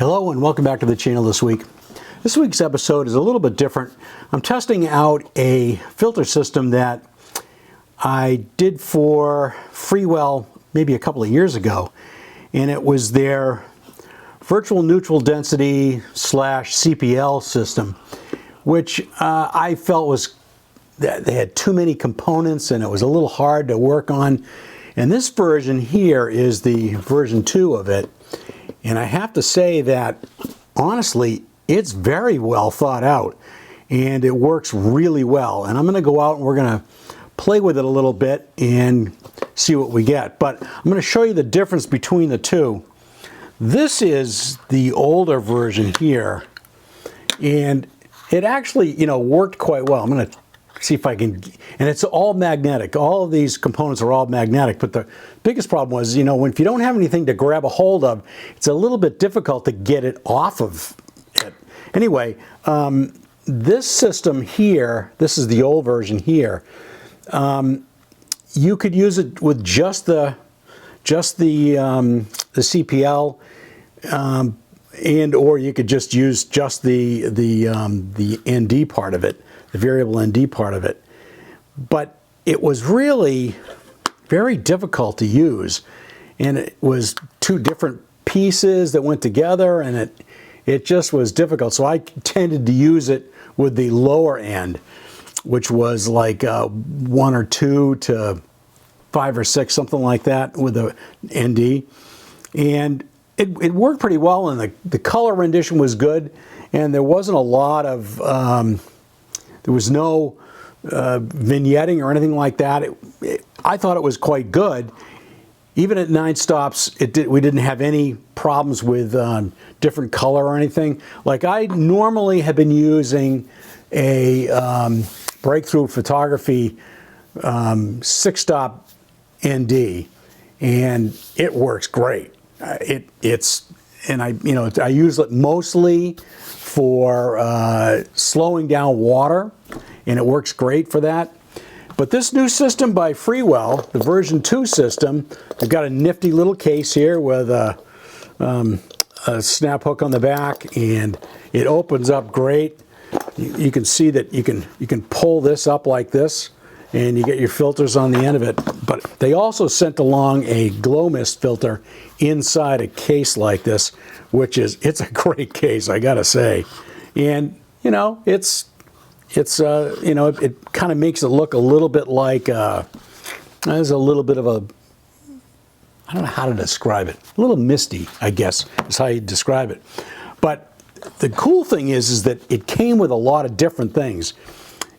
Hello and welcome back to the channel this week. This week's episode is a little bit different. I'm testing out a filter system that I did for Freewell maybe a couple of years ago, and it was their virtual neutral density / CPL system, which I felt was that they had too many components and it was a little hard to work on. And this version here is the version 2 of it. And I have to say that, honestly, it's very well thought out and it works really well. And I'm going to go out and we're going to play with it a little bit and see what we get. But I'm going to show you the difference between the two. This is the older version here, and it actually, worked quite well. I'm going to see if I can, and it's all magnetic. All of these components are all magnetic, but the biggest problem was, if you don't have anything to grab a hold of, it's a little bit difficult to get it off of it. Anyway, this system here, this is the old version here, you could use it with just the CPL, and or you could just use just the ND part of it, the variable ND part of it. But it was really very difficult to use, and it was two different pieces that went together, and it just was difficult. So I tended to use it with the lower end, which was like 1 or 2 to 5 or 6, something like that, with the ND. And it worked pretty well, and the color rendition was good, and there wasn't a lot of, there was no vignetting or anything like that. I thought it was quite good. Even at 9 stops, we didn't have any problems with different color or anything. Like, I normally have been using a Breakthrough Photography 6-stop ND, and it works great. I use it mostly for slowing down water, and it works great for that. But this new system by Freewell, the version 2 system, they've got a nifty little case here with a snap hook on the back, and it opens up great. You can see that you can pull this up like this, and you get your filters on the end of it. But they also sent along a glow mist filter inside a case like this, which it's a great case, I gotta say. And it kind of makes it look a little bit like there's a little bit of a, I don't know how to describe it, a little misty, I guess is how you describe it. But the cool thing is that it came with a lot of different things.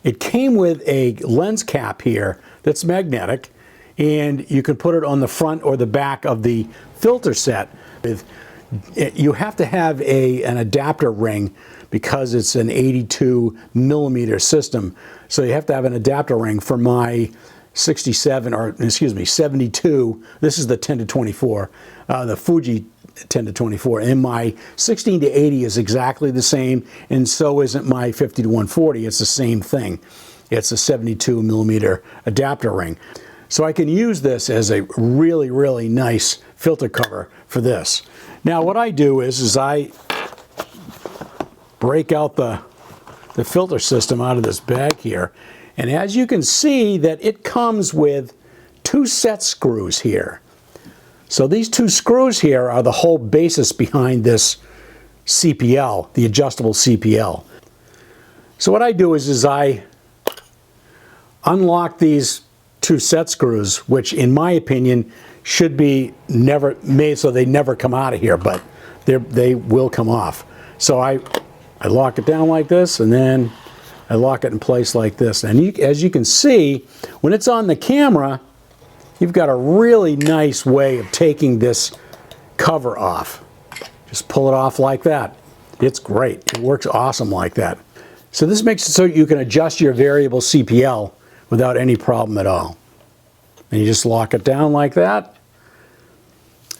It came with a lens cap here that's magnetic, and you can put it on the front or the back of the filter set. You have to have an adapter ring because it's an 82 millimeter system. So you have to have an adapter ring for my 72. This is the 10-24, the Fuji 10-24, and my 16-80 is exactly the same, and so isn't my 50-140. It's the same thing. It's a 72 millimeter adapter ring. So I can use this as a really, really nice filter cover for this. Now what I do is I break out the filter system out of this bag here, and as you can see that it comes with 2 set screws here. So these 2 screws here are the whole basis behind this CPL, the adjustable CPL. So what I do is I unlock these 2 set screws, which in my opinion should be never made so they never come out of here, but they will come off. So I lock it down like this, and then I lock it in place like this. And as you can see, when it's on the camera, you've got a really nice way of taking this cover off. Just pull it off like that. It's great. It works awesome like that. So this makes it so you can adjust your variable CPL without any problem at all. And you just lock it down like that.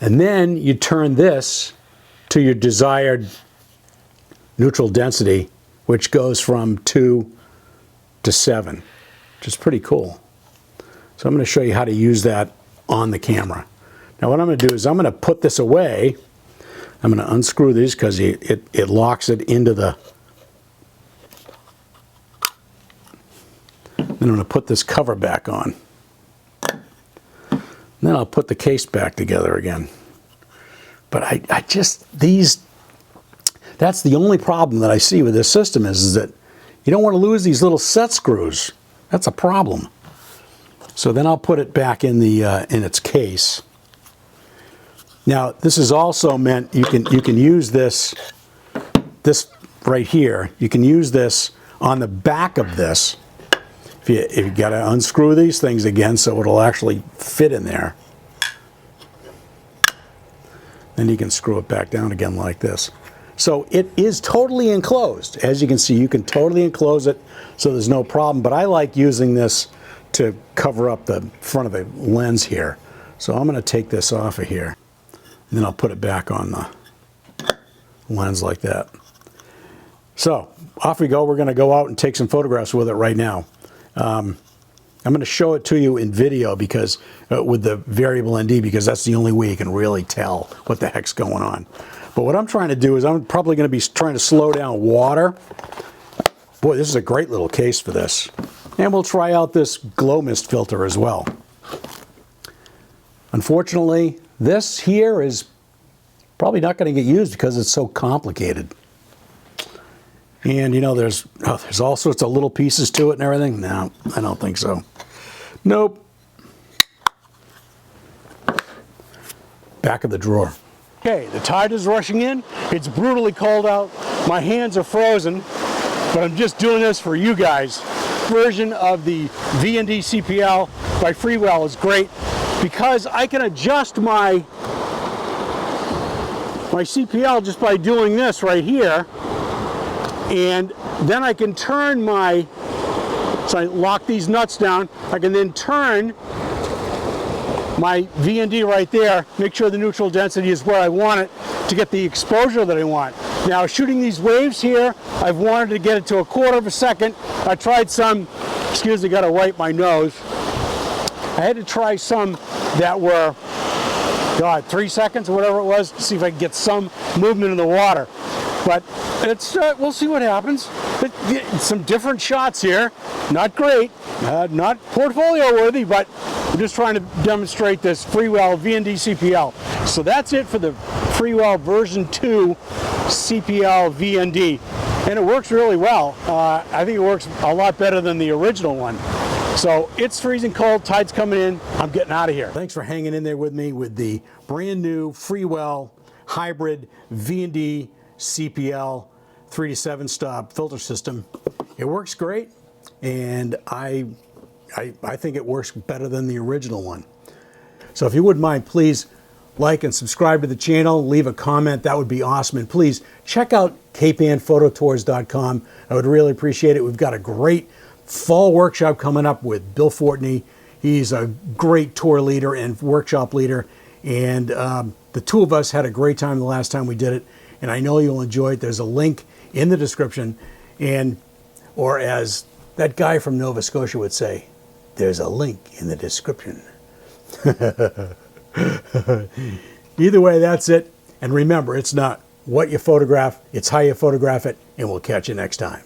And then you turn this to your desired neutral density, which goes from 2 to 7, which is pretty cool. So I'm going to show you how to use that on the camera. Now what I'm going to do is I'm going to put this away. I'm going to unscrew these because it locks it into the... Then I'm going to put this cover back on. Then I'll put the case back together again. But I just, that's the only problem that I see with this system is that you don't want to lose these little set screws. That's a problem. So then I'll put it back in in its case. Now this is also meant you can use this right here. You can use this on the back of this. If you got to unscrew these things again so it'll actually fit in there. Then you can screw it back down again like this. So it is totally enclosed. As you can see, you can totally enclose it so there's no problem. But I like using this to cover up the front of the lens here. So I'm going to take this off of here. And then I'll put it back on the lens like that. So off we go. We're going to go out and take some photographs with it right now. I'm going to show it to you in video because with the variable ND, because that's the only way you can really tell what the heck's going on. But what I'm trying to do is I'm probably going to be trying to slow down water. Boy, this is a great little case for this. And we'll try out this glow mist filter as well. Unfortunately, this here is probably not going to get used because it's so complicated. And you know, there's all sorts of little pieces to it and everything. No, I don't think so. Nope. Back of the drawer. Okay, the tide is rushing in. It's brutally cold out. My hands are frozen, but I'm just doing this for you guys. Version of the VND CPL by Freewell is great because I can adjust my CPL just by doing this right here. And then I can turn so I lock these nuts down, I can then turn my VND right there, make sure the neutral density is where I want it to get the exposure that I want. Now shooting these waves here, I've wanted to get it to 1/4 of a second. I tried some, excuse me, gotta wipe my nose. I had to try some that were, 3 seconds or whatever it was to see if I could get some movement in the water. But it's we'll see what happens. Some different shots here. Not great, not portfolio worthy, but we're just trying to demonstrate this Freewell VND CPL. So that's it for the Freewell version 2 CPL VND. And it works really well. I think it works a lot better than the original one. So it's freezing cold, tide's coming in, I'm getting out of here. Thanks for hanging in there with me with the brand new Freewell Hybrid VND CPL 3 to 7 stop filter system. It works great, and I think it works better than the original one. So if you wouldn't mind, please like and subscribe to the channel, leave a comment, that would be awesome. And please check out capeannphototours.com. I would really appreciate it. We've got a great fall workshop coming up with Bill Fortney. He's a great tour leader and workshop leader, and the two of us had a great time the last time we did it. And I know you'll enjoy it. There's a link in the description, or as that guy from Nova Scotia would say, there's a link in the description. Either way, that's it. And remember, it's not what you photograph, it's how you photograph it, and we'll catch you next time.